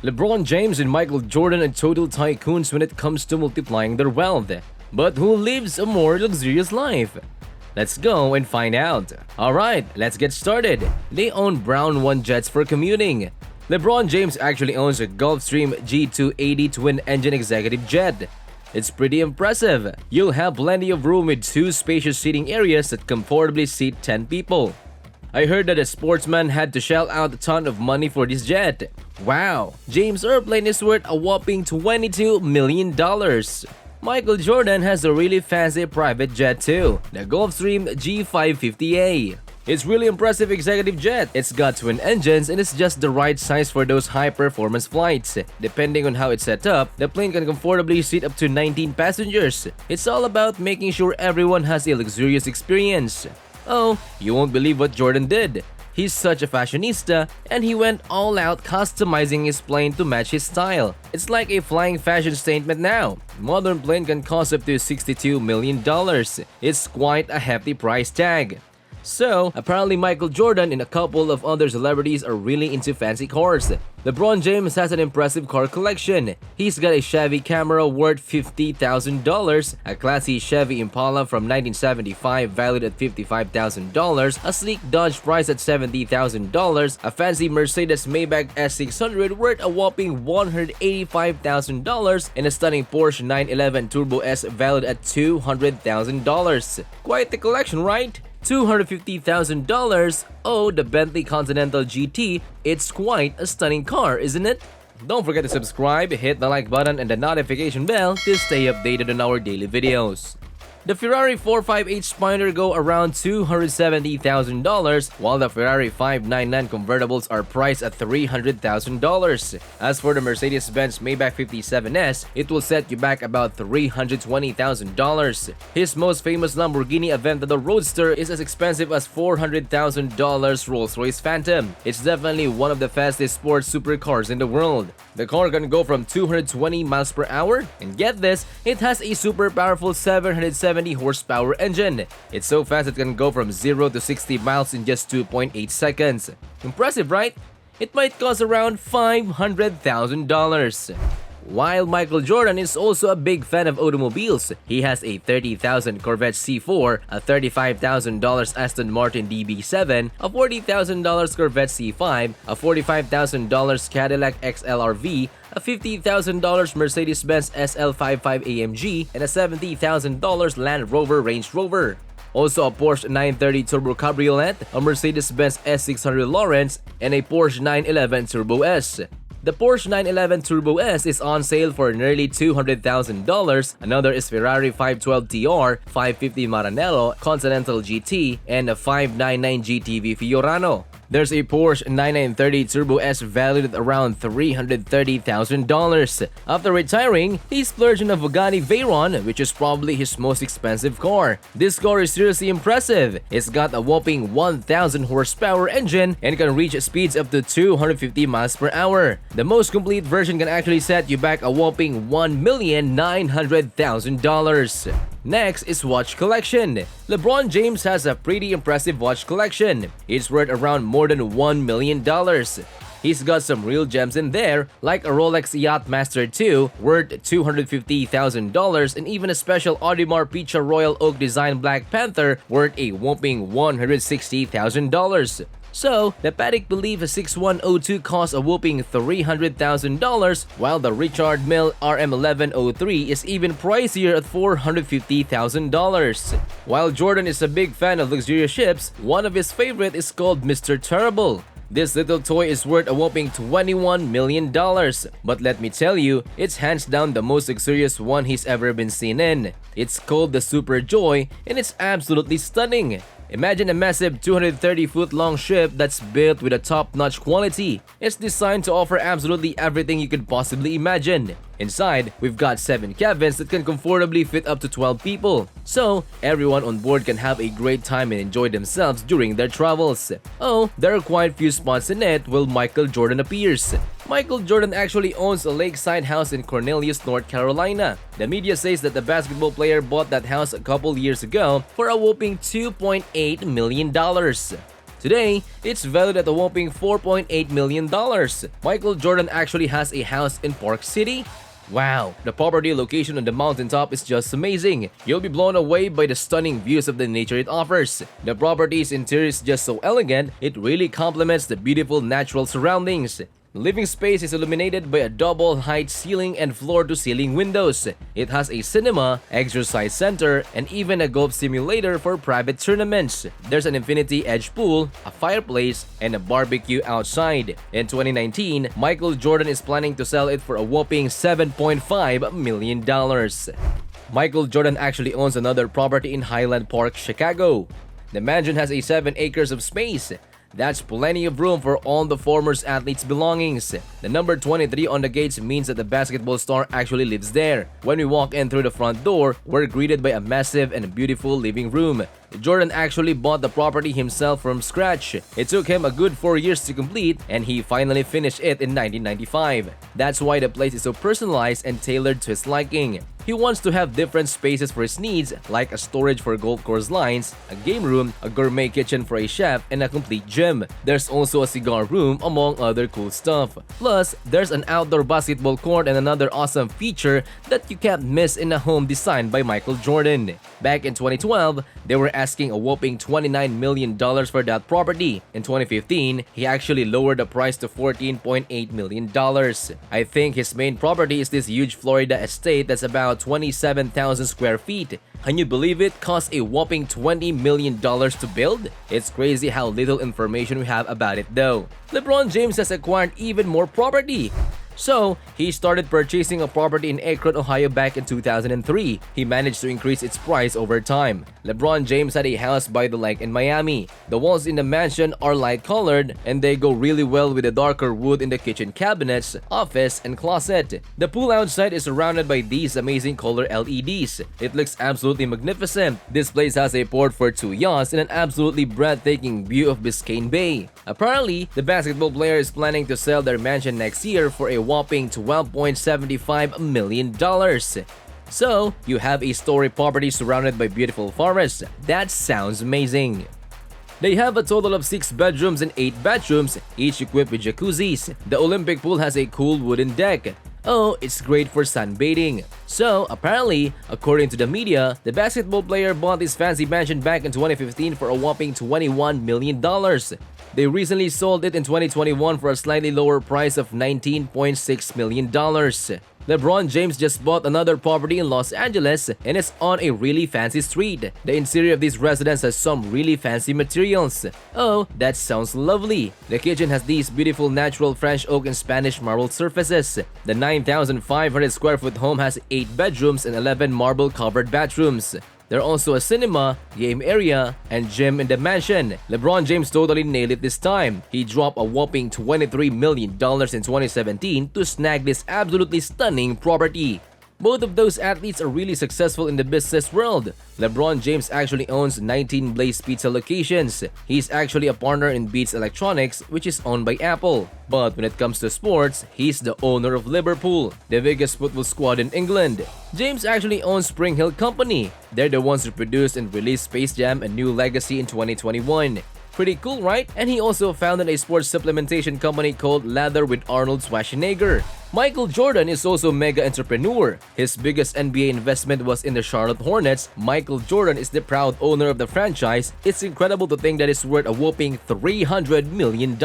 LeBron James and Michael Jordan are total tycoons when it comes to multiplying their wealth. But who lives a more luxurious life? Let's go and find out. Alright, let's get started. They own Brown 1 jets for commuting. LeBron James actually owns a Gulfstream G280 twin-engine executive jet. It's pretty impressive. You'll have plenty of room with 2 spacious seating areas that comfortably seat 10 people. I heard that a sportsman had to shell out a ton of money for this jet. Wow, James' airplane is worth a whopping $22 million. Michael Jordan has a really fancy private jet too, the Gulfstream G550A. It's really impressive executive jet. It's got twin engines and it's just the right size for those high-performance flights. Depending on how it's set up, the plane can comfortably seat up to 19 passengers. It's all about making sure everyone has a luxurious experience. Oh, you won't believe what Jordan did. He's such a fashionista, and he went all out customizing his plane to match his style. It's like a flying fashion statement now. Modern plane can cost up to $62 million. It's quite a hefty price tag. So, apparently Michael Jordan and a couple of other celebrities are really into fancy cars. LeBron James has an impressive car collection. He's got a Chevy Camaro worth $50,000, a classy Chevy Impala from 1975 valued at $55,000, a sleek Dodge priced at $70,000, a fancy Mercedes Maybach S600 worth a whopping $185,000, and a stunning Porsche 911 Turbo S valued at $200,000. Quite the collection, right? $250,000? Oh, the Bentley Continental GT, it's quite a stunning car, isn't it? Don't forget to subscribe, hit the like button and the notification bell to stay updated on our daily videos. The Ferrari 458 Spiner go around $270,000, while the Ferrari 599 convertibles are priced at $300,000. As for the Mercedes-Benz Maybach 57S, it will set you back about $320,000. His most famous Lamborghini Aventador Roadster is as expensive as $400,000 Rolls-Royce Phantom. It's definitely one of the fastest sports supercars in the world. The car can go from 220 miles per hour, and get this, it has a super powerful 770 horsepower engine. It's so fast it can go from 0 to 60 miles in just 2.8 seconds. Impressive, right? It might cost around $500,000. While Michael Jordan is also a big fan of automobiles, he has a $30,000 Corvette C4, a $35,000 Aston Martin DB7, a $40,000 Corvette C5, a $45,000 Cadillac XLRV, a $50,000 Mercedes-Benz SL55 AMG, and a $70,000 Land Rover Range Rover. Also a Porsche 930 Turbo Cabriolet, a Mercedes-Benz S600 Lawrence, and a Porsche 911 Turbo S. The Porsche 911 Turbo S is on sale for nearly $200,000. Another is Ferrari 512 TR, 550 Maranello, Continental GT, and a 599 GTV Fiorano. There's a Porsche 9930 Turbo S valued at around $330,000. After retiring, he splurged on a Bugatti Veyron, which is probably his most expensive car. This car is seriously impressive. It's got a whopping 1,000 horsepower engine and can reach speeds up to 250 miles per hour. The most complete version can actually set you back a whopping $1,900,000. Next is watch collection. LeBron James has a pretty impressive watch collection. It's worth around more than $1 million. He's got some real gems in there, like a Rolex Yachtmaster 2 worth $250,000 and even a special Audemars Piguet Royal Oak Design Black Panther worth a whopping $160,000. So, the Patek Philippe 6102 costs a whopping $300,000, while the Richard Mille RM1103 is even pricier at $450,000. While Jordan is a big fan of luxurious ships, one of his favorite is called Mr. Terrible. This little toy is worth a whopping $21 million, but let me tell you, it's hands down the most luxurious one he's ever been seen in. It's called the Super Joy, and it's absolutely stunning. Imagine a massive 230-foot long ship that's built with a top-notch quality. It's designed to offer absolutely everything you could possibly imagine. Inside, we've got 7 cabins that can comfortably fit up to 12 people. So, everyone on board can have a great time and enjoy themselves during their travels. Oh, there are quite few spots in it while Michael Jordan appears. Michael Jordan actually owns a lakeside house in Cornelius, North Carolina. The media says that the basketball player bought that house a couple years ago for a whopping $2.8 million. To Today, it's valued at a whopping $4.8 million. Michael Jordan actually has a house in Park City. Wow, the property location on the mountaintop is just amazing. You'll be blown away by the stunning views of the nature it offers. The property's interior is just so elegant, it really complements the beautiful natural surroundings. The living space is illuminated by a double-height ceiling and floor-to-ceiling windows. It has a cinema, exercise center, and even a golf simulator for private tournaments. There's an infinity edge pool, a fireplace, and a barbecue outside. In 2019, Michael Jordan is planning to sell it for a whopping $7.5 million. Michael Jordan actually owns another property in Highland Park, Chicago. The mansion has 7 acres of space. That's plenty of room for all the former athletes' belongings. The number 23 on the gates means that the basketball star actually lives there. When we walk in through the front door, we're greeted by a massive and beautiful living room. Jordan actually bought the property himself from scratch. It took him a good 4 years to complete, and he finally finished it in 1995. That's why the place is so personalized and tailored to his liking. He wants to have different spaces for his needs, like a storage for golf course lines, a game room, a gourmet kitchen for a chef, and a complete gym. There's also a cigar room, among other cool stuff. Plus, there's an outdoor basketball court and another awesome feature that you can't miss in a home designed by Michael Jordan. Back in 2012, they were asking a whopping $29 million for that property. In 2015, he actually lowered the price to $14.8 million. I think his main property is this huge Florida estate that's about 27,000 square feet. Can you believe it cost a whopping $20 million to build? It's crazy how little information we have about it though. LeBron James has acquired even more property. So, he started purchasing a property in Akron, Ohio back in 2003. He managed to increase its price over time. LeBron James had a house by the lake in Miami. The walls in the mansion are light-colored and they go really well with the darker wood in the kitchen cabinets, office, and closet. The pool outside is surrounded by these amazing color LEDs. It looks absolutely magnificent. This place has a port for 2 yachts and an absolutely breathtaking view of Biscayne Bay. Apparently, the basketball player is planning to sell their mansion next year for a whopping $12.75 million. So, you have a story property surrounded by beautiful forests. That sounds amazing. They have a total of 6 bedrooms and 8 bathrooms, each equipped with jacuzzis. The Olympic pool has a cool wooden deck. Oh, it's great for sunbathing. So, apparently, according to the media, the basketball player bought this fancy mansion back in 2015 for a whopping $21 million. They recently sold it in 2021 for a slightly lower price of $19.6 million. LeBron James just bought another property in Los Angeles and it's on a really fancy street. The interior of this residence has some really fancy materials. Oh, that sounds lovely. The kitchen has these beautiful natural French oak and Spanish marble surfaces. The 9,500 square foot home has 8 bedrooms and 11 marble covered bathrooms. There's also a cinema, game area, and gym in the mansion. LeBron James totally nailed it this time. He dropped a whopping $23 million in 2017 to snag this absolutely stunning property. Both of those athletes are really successful in the business world. LeBron James actually owns 19 Blaze Pizza locations. He's actually a partner in Beats Electronics, which is owned by Apple. But when it comes to sports, he's the owner of Liverpool, the biggest football squad in England. James actually owns Spring Hill Company. They're the ones who produced and released Space Jam: A New Legacy in 2021. Pretty cool, right? And he also founded a sports supplementation company called Lather with Arnold Schwarzenegger. Michael Jordan is also a mega entrepreneur. His biggest NBA investment was in the Charlotte Hornets. Michael Jordan is the proud owner of the franchise. It's incredible to think that it's worth a whopping $300 million.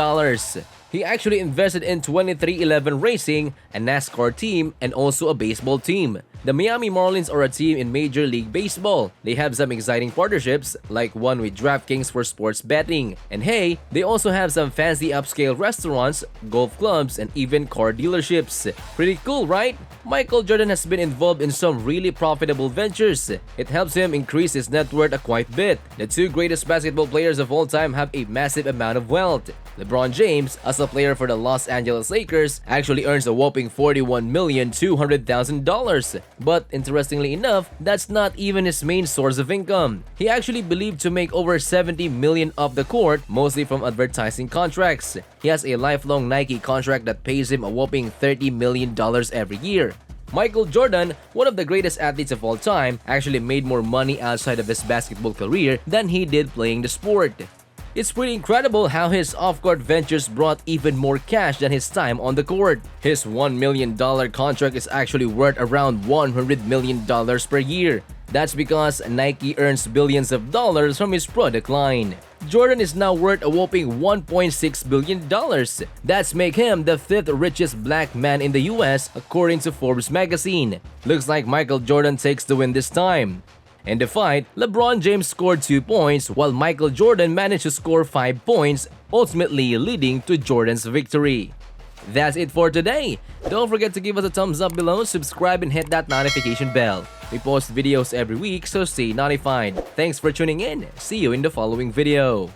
He actually invested in 2311 Racing, a NASCAR team, and also a baseball team. The Miami Marlins are a team in Major League Baseball. They have some exciting partnerships, like one with DraftKings for sports betting. And hey, they also have some fancy upscale restaurants, golf clubs, and even car dealerships. Pretty cool, right? Michael Jordan has been involved in some really profitable ventures. It helps him increase his net worth a quite bit. The 2 greatest basketball players of all time have a massive amount of wealth. LeBron James, as a player for the Los Angeles Lakers, actually earns a whopping $41,200,000. But interestingly enough, that's not even his main source of income. He actually believed to make over $70 million off the court, mostly from advertising contracts. He has a lifelong Nike contract that pays him a whopping $30 million every year. Michael Jordan, one of the greatest athletes of all time, actually made more money outside of his basketball career than he did playing the sport. It's pretty incredible how his off-court ventures brought even more cash than his time on the court. His $1 million contract is actually worth around $100 million per year. That's because Nike earns billions of dollars from his product line. Jordan is now worth a whopping $1.6 billion. That's make him the 5th richest black man in the US according to Forbes magazine. Looks like Michael Jordan takes the win this time. In the fight, LeBron James scored 2 points while Michael Jordan managed to score 5 points, ultimately leading to Jordan's victory. That's it for today. Don't forget to give us a thumbs up below, subscribe, and hit that notification bell. We post videos every week, so stay notified. Thanks for tuning in. See you in the following video.